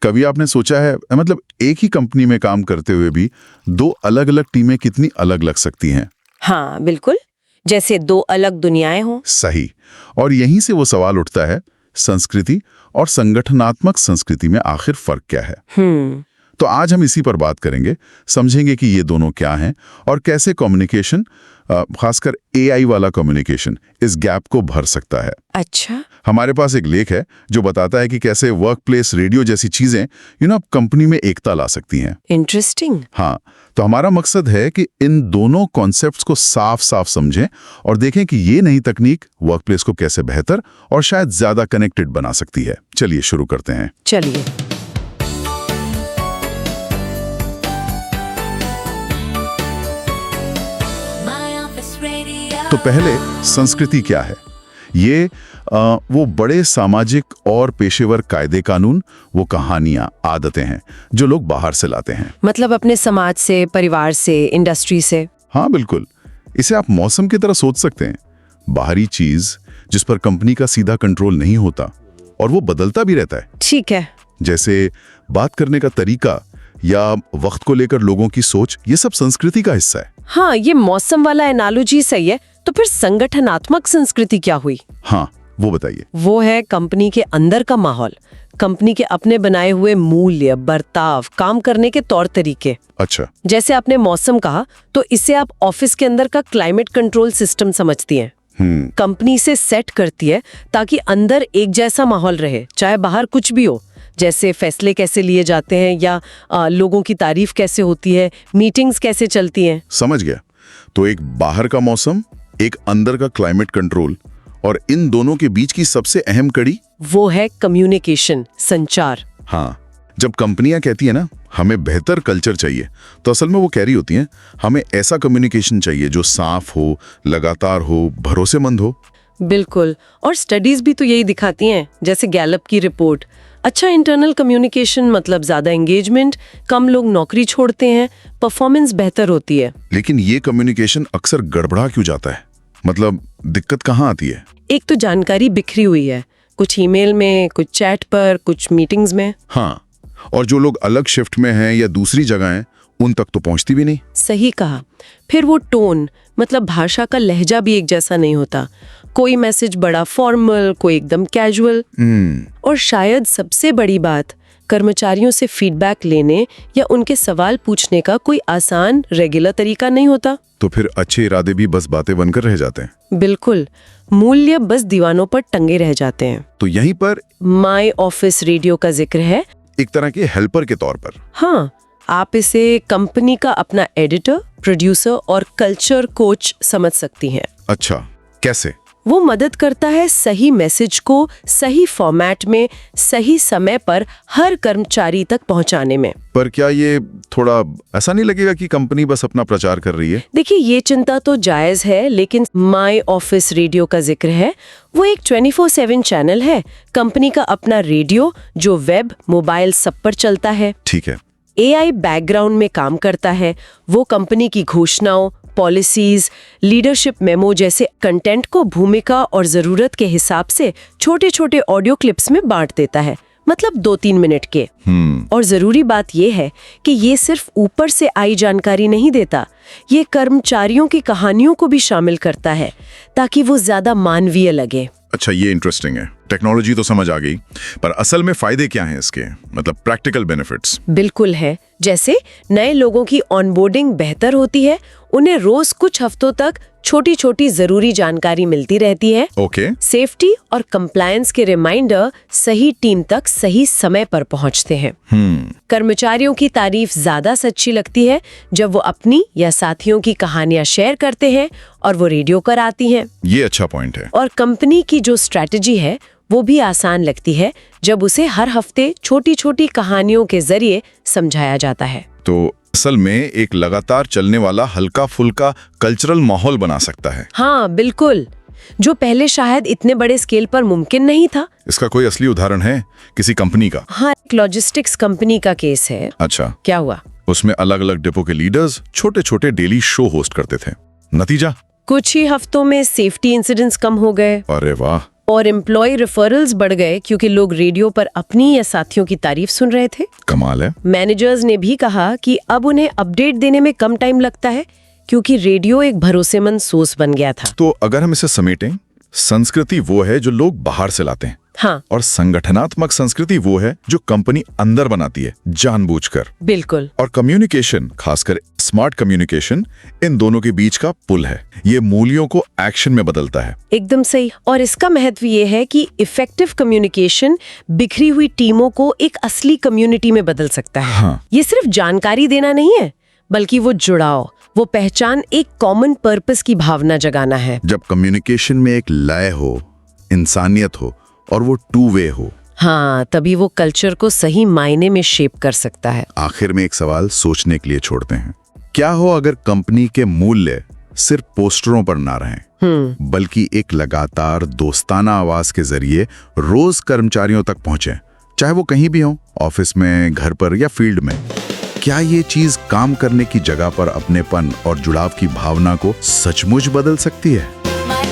कभी आपने सोचा है मतलब एक ही कंपनी में काम करते हुए भी दो अलग अलग टीमें कितनी अलग लग सकती हैं? हाँ बिल्कुल, जैसे दो अलग दुनियाएं हों। सही। और यहीं से वो सवाल उठता है, संस्कृति और संगठनात्मक संस्कृति में आखिर फर्क क्या है? तो आज हम इसी पर बात करेंगे, समझेंगे कि ये दोनों क्या हैं और कैसे कम्युनिकेशन, खासकर एआई वाला कम्युनिकेशन, इस गैप को भर सकता है। अच्छा। हमारे पास एक लेख है जो बताता है कि कैसे वर्कप्लेस रेडियो जैसी चीजें कंपनी में एकता ला सकती हैं। इंटरेस्टिंग। हाँ, तो हमारा मकसद है कि इन दोनों कॉन्सेप्ट्स को साफ साफ समझें और देखें कि ये नई तकनीक वर्कप्लेस को कैसे बेहतर और शायद ज्यादा कनेक्टेड बना सकती है। चलिए शुरू करते हैं। चलिए। तो पहले संस्कृति क्या है? ये वो बड़े सामाजिक और पेशेवर कायदे कानून, वो कहानियां, आदतें हैं जो लोग बाहर से लाते हैं। मतलब अपने समाज से, परिवार से, इंडस्ट्री से। हाँ बिल्कुल, इसे आप मौसम की तरह सोच सकते हैं। बाहरी चीज जिस पर कंपनी का सीधा कंट्रोल नहीं होता और वो बदलता भी रहता है। ठीक है। जैसे बात करने का तरीका या वक्त को लेकर लोगों की सोच, ये सब संस्कृति का हिस्सा है। हाँ, ये मौसम वाला एनालॉजी सही है। तो फिर संगठनात्मक संस्कृति क्या हुई? हाँ, वो बताइए। वो है कंपनी के अंदर का माहौल, कंपनी के अपने बनाए हुए मूल्य, बर्ताव, काम करने के तौर तरीके। अच्छा। जैसे आपने मौसम कहा, तो इसे आप ऑफिस के अंदर का क्लाइमेट कंट्रोल सिस्टम समझती हैं। कंपनी से सेट करती है ताकि अंदर एक जैसा माहौल रहे, चाहे बाहर कुछ भी हो। जैसे फैसले कैसे लिए जाते हैं या लोगों की तारीफ कैसे होती है, मीटिंग्स कैसे चलती हैं। समझ गया। तो एक बाहर का मौसम, एक अंदर का क्लाइमेट कंट्रोल, और इन दोनों के बीच की सबसे अहम कड़ी वो है कम्युनिकेशन, संचार। हाँ, जब कंपनियां कहती है ना हमें बेहतर कल्चर चाहिए, तो असल में वो कह रही होती हैं हमें ऐसा कम्युनिकेशन चाहिए जो साफ हो, लगातार हो, भरोसेमंद हो। बिल्कुल। और स्टडीज भी तो यही दिखाती हैं, जैसे गैलप की रिपोर्ट। अच्छा इंटरनल कम्युनिकेशन मतलब ज्यादा एंगेजमेंट, कम लोग नौकरी छोड़ते हैं, परफॉर्मेंस बेहतर होती है। लेकिन ये कम्युनिकेशन अक्सर गड़बड़ा क्यों जाता है? मतलब दिक्कत कहाँ आती है? एक तो जानकारी बिखरी हुई है, कुछ ईमेल में, कुछ चैट पर, कुछ मीटिंग्स में। हाँ, और जो लोग अलग शिफ्ट में हैं या दूसरी जगह हैं, उन तक तो पहुंचती भी नहीं। सही कहा। फिर वो टोन, मतलब भाषा का लहजा भी एक जैसा नहीं होता। कोई मैसेज बड़ा फॉर्मल, कोई एकदम कैजुअल। और शायद सबसे बड़ी बात, कर्मचारियों से फीडबैक लेने या उनके सवाल पूछने का कोई आसान रेगुलर तरीका नहीं होता। तो फिर अच्छे इरादे भी बस बातें बनकर रह जाते हैं। बिल्कुल, मूल्य बस दीवानों पर टंगे रह जाते हैं। तो यहीं पर माय ऑफिस रेडियो का जिक्र है, एक तरह के हेल्पर के तौर पर। हाँ, आप इसे कंपनी का अपना एडिटर, प्रोड्यूसर और कल्चर कोच समझ सकती हैं। अच्छा, कैसे? वो मदद करता है सही मैसेज को सही फॉर्मेट में, सही समय पर हर कर्मचारी तक पहुंचाने में। पर क्या ये थोड़ा ऐसा नहीं लगेगा कि कंपनी बस अपना प्रचार कर रही है? देखिए, ये चिंता तो जायज है, लेकिन माय ऑफिस रेडियो का जिक्र है, वो एक 24/7 चैनल है, कंपनी का अपना रेडियो जो वेब, मोबाइल सब पर चलता है। ठीक है। एआई बैकग्राउंड में काम करता है, वो कंपनी की घोषणाओं, पॉलिसीज, लीडरशिप मेमो जैसे कंटेंट को भूमिका और जरूरत के हिसाब से छोटे छोटे ऑडियो क्लिप्स में बांट देता है, मतलब 2-3 मिनट के। और जरूरी बात यह है कि ये सिर्फ ऊपर से आई जानकारी नहीं देता, ये कर्मचारियों की कहानियों को भी शामिल करता है ताकि वो ज्यादा मानवीय लगे। अच्छा, ये इंटरेस्टिंग है। टेक्नोलॉजी तो समझ आ गई, पर असल में फायदे क्या हैं इसके, मतलब प्रैक्टिकल बेनिफिट्स? बिल्कुल है। जैसे नए लोगों की ऑनबोर्डिंग बेहतर होती है, उन्हें रोज कुछ हफ्तों तक छोटी छोटी जरूरी जानकारी मिलती रहती है। ओके। सेफ्टी और कंप्लायंस के रिमाइंडर सही टीम तक सही समय पर पहुंचते हैं। कर्मचारियों की तारीफ ज्यादा सच्ची लगती है जब वो अपनी या साथियों की कहानियां शेयर करते हैं और वो रेडियो पर आती हैं। ये अच्छा पॉइंट है। और कंपनी की जो स्ट्रैटेजी है वो भी आसान लगती है जब उसे हर हफ्ते छोटी छोटी कहानियों के जरिए समझाया जाता है। तो असल में एक लगातार चलने वाला हल्का फुल्का कल्चरल माहौल बना सकता है। हाँ बिल्कुल, जो पहले शायद इतने बड़े स्केल पर मुमकिन नहीं था। इसका कोई असली उदाहरण है किसी कंपनी का? हाँ, एक लॉजिस्टिक्स कंपनी का केस है। अच्छा, क्या हुआ? उसमें अलग अलग डिपो के लीडर्स छोटे छोटे डेली शो होस्ट करते थे। नतीजा? कुछ ही हफ्तों में सेफ्टी इंसिडेंट्स कम हो गए। अरे वाह! और एम्प्लॉय रेफरल्स बढ़ गए क्योंकि लोग रेडियो पर अपनी या साथियों की तारीफ सुन रहे थे। कमाल है। मैनेजर्स ने भी कहा कि अब उन्हें अपडेट देने में कम टाइम लगता है क्योंकि रेडियो एक भरोसेमंद सोर्स बन गया था। तो अगर हम इसे समेटें, संस्कृति वो है जो लोग बाहर से लाते हैं, हाँ, और संगठनात्मक संस्कृति वो है जो कंपनी अंदर बनाती है जानबूझकर। बिल्कुल। और कम्युनिकेशन, खासकर स्मार्ट कम्युनिकेशन, इन दोनों के बीच का पुल है। ये मूल्यों को एक्शन में बदलता है। एकदम सही। और इसका महत्व ये है कि इफेक्टिव कम्युनिकेशन बिखरी हुई टीमों को एक असली कम्युनिटी में बदल सकता है। हाँ। ये सिर्फ जानकारी देना नहीं है, बल्कि वो जुड़ाव, वो पहचान, एक कॉमन पर्पस की भावना जगाना है। जब कम्युनिकेशन में एक लय हो, इंसानियत हो और वो टू वे हो, हाँ, तभी वो कल्चर को सही मायने में शेप कर सकता है। आखिर में एक सवाल सोचने के लिए छोड़ते हैं। क्या हो अगर कंपनी के मूल्य सिर्फ पोस्टरों पर ना रहें, बल्कि एक लगातार दोस्ताना आवाज के जरिए रोज कर्मचारियों तक पहुंचे, चाहे वो कहीं भी हो, ऑफिस में, घर पर या फील्ड में। क्या ये चीज काम करने की जगह पर अपनेपन और जुड़ाव की भावना को सचमुच बदल सकती है? My